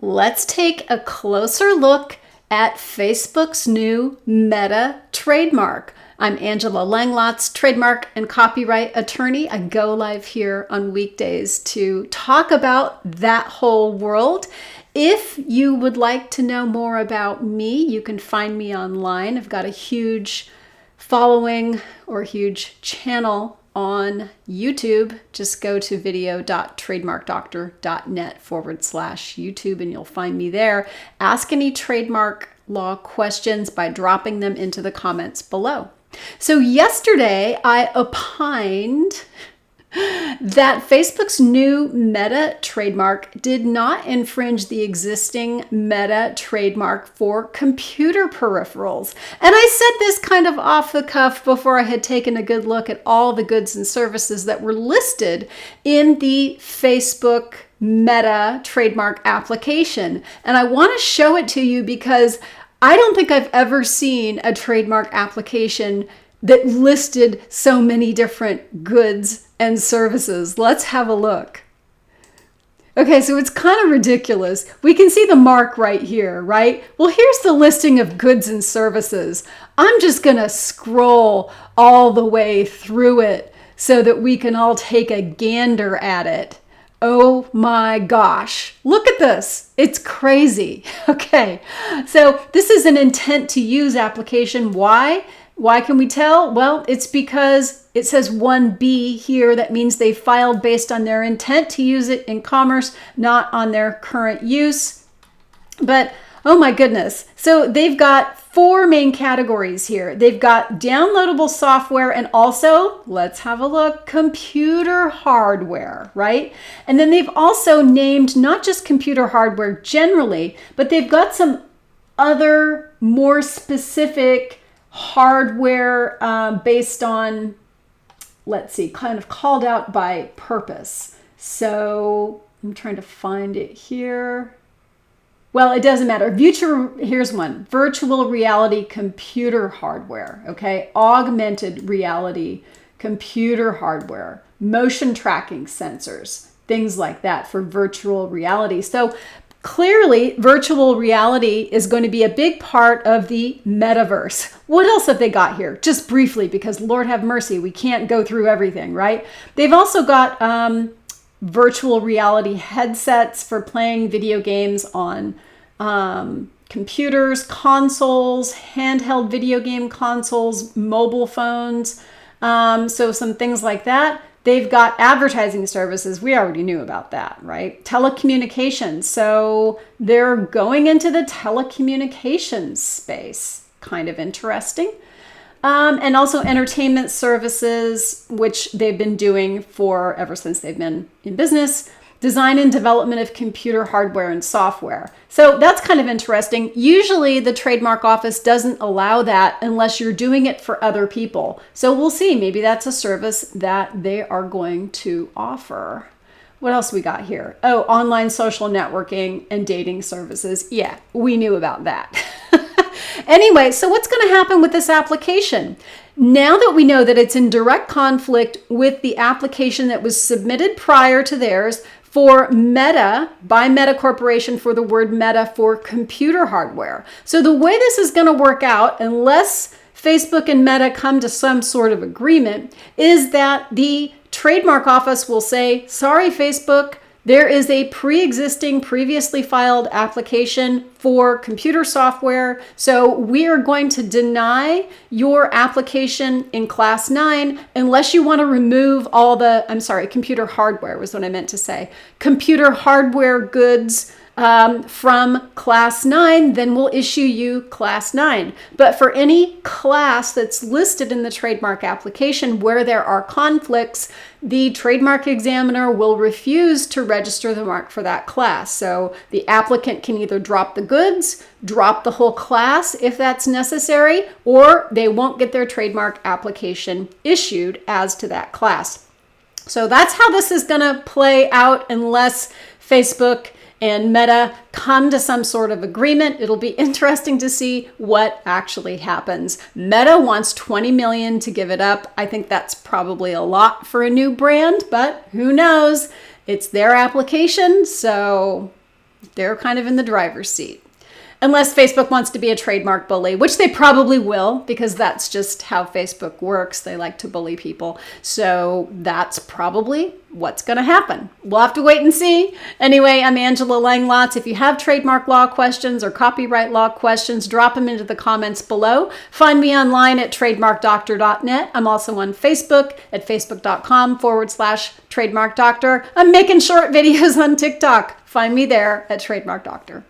let's take a closer look at Facebook's new Meta trademark. I'm Angela Langlotz, trademark and copyright attorney. I go live here on weekdays to talk about that whole world. If you would like to know more about me, you can find me online. I've got a huge following or huge channel on YouTube. Just go to video.TrademarkDoctor.net/YouTube and you'll find me there. Ask any trademark law questions by dropping them into the comments below. So yesterday I opined that Facebook's new Meta trademark did not infringe the existing Meta trademark for computer peripherals. And I said this kind of off the cuff before I had taken a good look at all the goods and services that were listed in the Facebook Meta trademark application. And I want to show it to you because I don't think I've ever seen a trademark application that listed so many different goods and services. Let's have a look. Okay, so it's kind of ridiculous. We can see the mark right here, right? Well, here's the listing of goods and services. I'm just gonna scroll all the way through it so that we can all take a gander at it. Oh my gosh, look at this. It's crazy. Okay, so this is an intent to use application. Why? Why can we tell? Well, it's because it says 1B here. That means they filed based on their intent to use it in commerce, not on their current use. But oh my goodness. So they've got 4 main categories here. They've got downloadable software and also, let's have a look, computer hardware, right? And then they've also named not just computer hardware generally, but they've got some other more specific hardware based on, let's see, kind of called out by purpose. So I'm trying to find it here. Well, it doesn't matter. Here's one. Virtual reality computer hardware, okay? Augmented reality computer hardware, motion tracking sensors, things like that for virtual reality. So clearly, virtual reality is going to be a big part of the metaverse. What else have they got here? Just briefly, because Lord have mercy, we can't go through everything, right? They've also got virtual reality headsets for playing video games on computers, consoles, handheld video game consoles, mobile phones. So some things like that. They've got advertising services. We already knew about that, right? Telecommunications. So they're going into the telecommunications space. Kind of interesting. And also entertainment services, which they've been doing for ever since they've been in business. Design and development of computer hardware and software. So that's kind of interesting. Usually the trademark office doesn't allow that unless you're doing it for other people. So we'll see, maybe that's a service that they are going to offer. What else we got here? Oh, online social networking and dating services. Yeah, we knew about that. Anyway, so what's going to happen with this application? Now that we know that it's in direct conflict with the application that was submitted prior to theirs for Meta, by Meta Corporation for the word Meta for computer hardware. So the way this is going to work out, unless Facebook and Meta come to some sort of agreement, is that the trademark office will say, sorry, Facebook, there is a pre-existing, previously filed application for computer software. So we are going to deny your application in class 9 unless you want to remove all the, computer hardware was what I meant to say. Computer hardware goods from class 9, then we'll issue you class 9. But for any class that's listed in the trademark application where there are conflicts, the trademark examiner will refuse to register the mark for that class. So the applicant can either drop the goods, drop the whole class if that's necessary, or they won't get their trademark application issued as to that class. So that's how this is going to play out unless Facebook and Meta come to some sort of agreement. It'll be interesting to see what actually happens. Meta wants $20 million to give it up. I think that's probably a lot for a new brand, but who knows? It's their application, so They're kind of in the driver's seat. Unless Facebook wants to be a trademark bully, which they probably will, because that's just how Facebook works. They like to bully people. So that's probably what's going to happen. We'll have to wait and see. Anyway, I'm Angela Langlotz. If you have trademark law questions or copyright law questions, drop them into the comments below. Find me online at TrademarkDoctor.net. I'm also on Facebook at facebook.com/TrademarkDoctor. I'm making short videos on TikTok. Find me there at Trademark Doctor.